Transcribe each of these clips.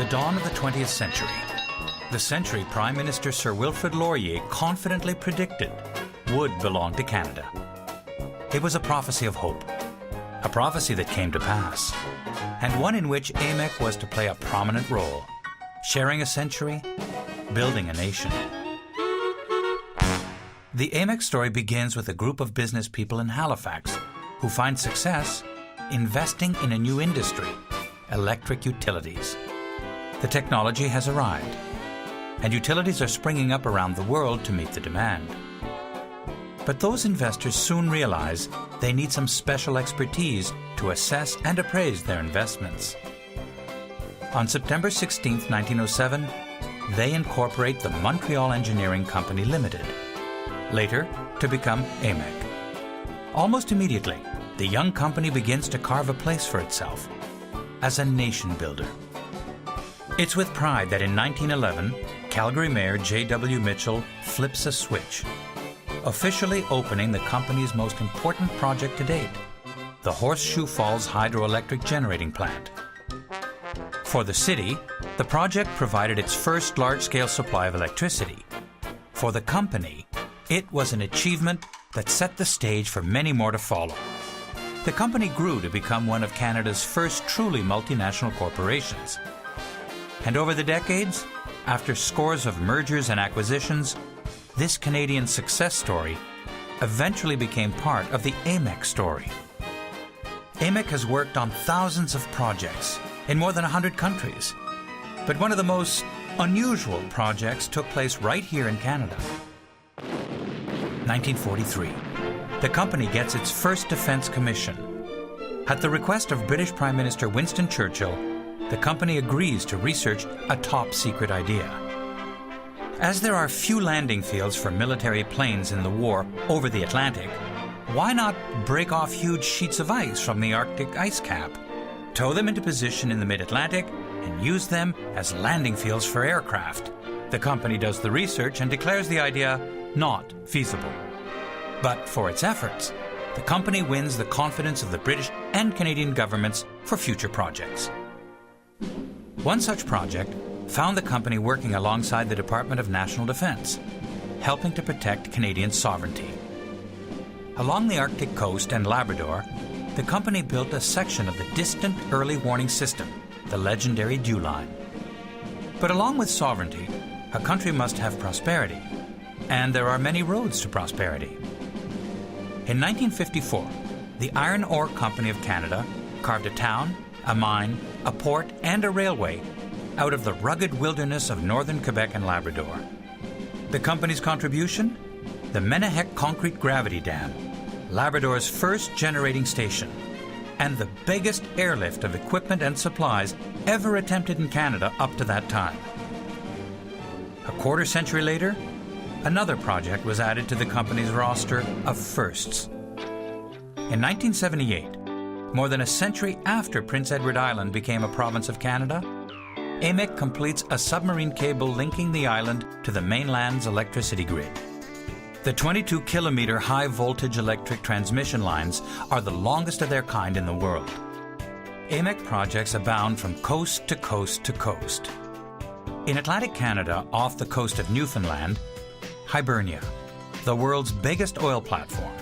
The dawn of the 20th century. The century Prime Minister Sir Wilfrid Laurier confidently predicted would belong to Canada. It was a prophecy of hope, a prophecy that came to pass, and one in which AMEC was to play a prominent role, sharing a century, building a nation. The AMEC story begins with a group of business people in Halifax who find success investing in a new industry, electric utilities. The technology has arrived, and utilities are springing up around the world to meet the demand. But those investors soon realize they need some special expertise to assess and appraise their investments. On September 16, 1907, they incorporate the Montreal Engineering Company Limited, later to become AMEC. Almost immediately, the young company begins to carve a place for itself as a nation builder. It's with pride that in 1911, Calgary Mayor J.W. Mitchell flips a switch, officially opening the company's most important project to date, the Horseshoe Falls Hydroelectric Generating Plant. For the city, the project provided its first large-scale supply of electricity. For the company, it was an achievement that set the stage for many more to follow. The company grew to become one of Canada's first truly multinational corporations. And over the decades, after scores of mergers and acquisitions, this Canadian success story eventually became part of the AMEC story. AMEC has worked on thousands of projects in more than 100 countries. But one of the most unusual projects took place right here in Canada. 1943. The company gets its first defense commission. At the request of British Prime Minister Winston Churchill, the company agrees to research a top-secret idea. As there are few landing fields for military planes in the war over the Atlantic, why not break off huge sheets of ice from the Arctic ice cap, tow them into position in the mid-Atlantic, and use them as landing fields for aircraft? The company does the research and declares the idea not feasible. But for its efforts, the company wins the confidence of the British and Canadian governments for future projects. One such project found the company working alongside the Department of National Defence, helping to protect Canadian sovereignty. Along the Arctic coast and Labrador, the company built a section of the distant early warning system, the legendary Dew Line. But along with sovereignty, a country must have prosperity, and there are many roads to prosperity. In 1954, the Iron Ore Company of Canada carved a town, a mine, a port, and a railway out of the rugged wilderness of northern Quebec and Labrador. The company's contribution? The Menehek Concrete Gravity Dam, Labrador's first generating station, and the biggest airlift of equipment and supplies ever attempted in Canada up to that time. A quarter century later, another project was added to the company's roster of firsts. In 1978, more than a century after Prince Edward Island became a province of Canada, AMEC completes a submarine cable linking the island to the mainland's electricity grid. The 22-kilometer high-voltage electric transmission lines are the longest of their kind in the world. AMEC projects abound from coast to coast to coast. In Atlantic Canada, off the coast of Newfoundland, Hibernia, the world's biggest oil platform,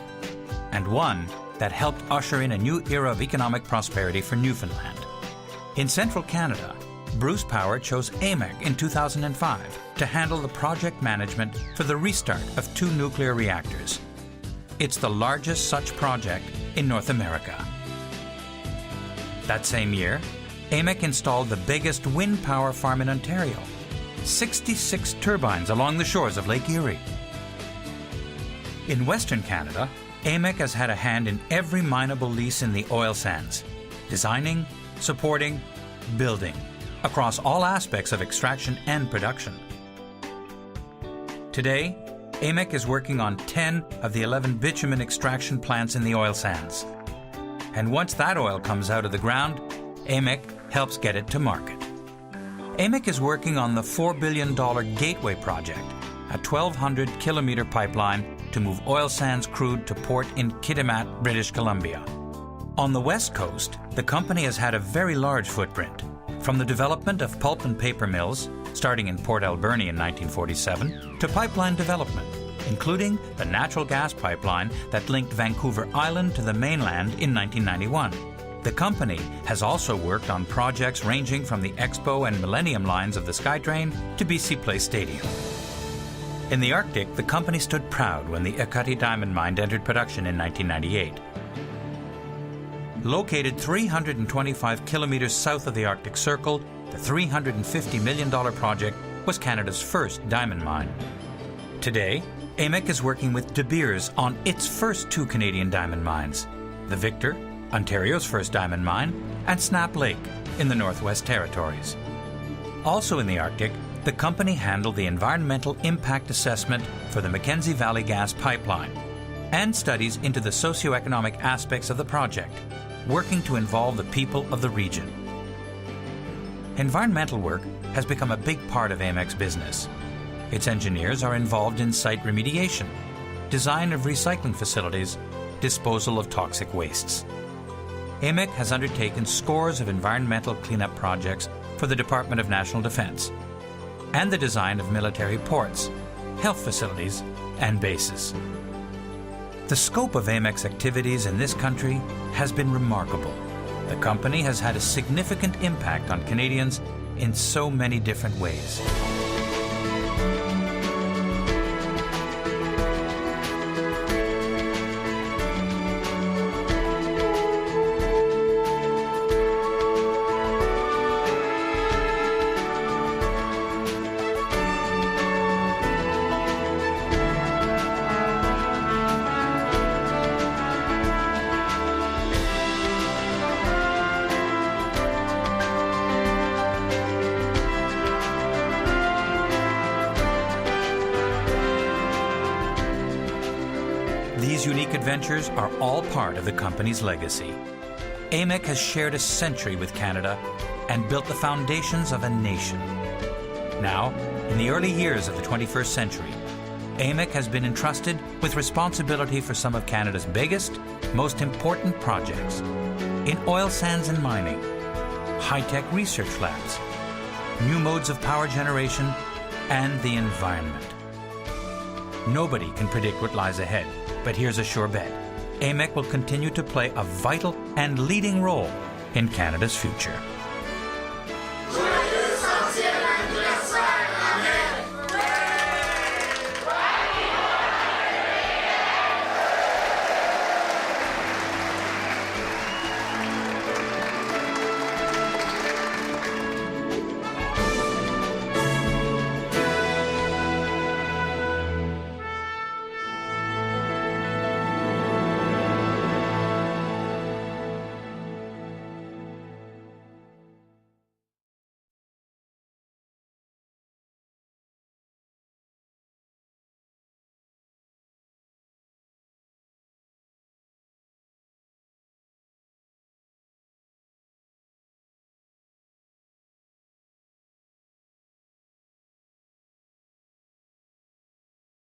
and one that helped usher in a new era of economic prosperity for Newfoundland. In central Canada, Bruce Power chose AMEC in 2005 to handle the project management for the restart of 2 nuclear reactors. It's the largest such project in North America. That same year, AMEC installed the biggest wind power farm in Ontario, 66 turbines along the shores of Lake Erie. In Western Canada, AMEC has had a hand in every mineable lease in the oil sands, designing, supporting, building, across all aspects of extraction and production. Today, AMEC is working on 10 of the 11 bitumen extraction plants in the oil sands. And once that oil comes out of the ground, AMEC helps get it to market. AMEC is working on the $4 billion Gateway Project, a 1,200-kilometer pipeline to move oil sands crude to port in Kitimat, British Columbia. On the West Coast, the company has had a very large footprint, From the development of pulp and paper mills, starting in Port Alberni in 1947, to pipeline development, including the natural gas pipeline that linked Vancouver Island to the mainland in 1991. The company has also worked on projects ranging from the Expo and Millennium lines of the SkyTrain to BC Place Stadium. In the Arctic, the company stood proud when the Ekati diamond mine entered production in 1998. Located 325 kilometers south of the Arctic Circle, the $350 million project was Canada's first diamond mine. Today, AMEC is working with De Beers on its first 2 Canadian diamond mines, the Victor, Ontario's first diamond mine, and Snap Lake in the Northwest Territories. Also in the Arctic, the company handled the environmental impact assessment for the Mackenzie Valley gas pipeline and studies into the socioeconomic aspects of the project, working to involve the people of the region. Environmental work has become a big part of AMEC's business. Its engineers are involved in site remediation, design of recycling facilities, disposal of toxic wastes. AMEC has undertaken scores of environmental cleanup projects for the Department of National Defence and the design of military ports, health facilities, and bases. The scope of AMEC's activities in this country has been remarkable. The company has had a significant impact on Canadians in so many different ways. These unique adventures are all part of the company's legacy. AMEC has shared a century with Canada and built the foundations of a nation. Now, in the early years of the 21st century, AMEC has been entrusted with responsibility for some of Canada's biggest, most important projects in oil sands and mining, high-tech research labs, new modes of power generation, and the environment. Nobody can predict what lies ahead, but here's a sure bet. AMEC will continue to play a vital and leading role in Canada's future.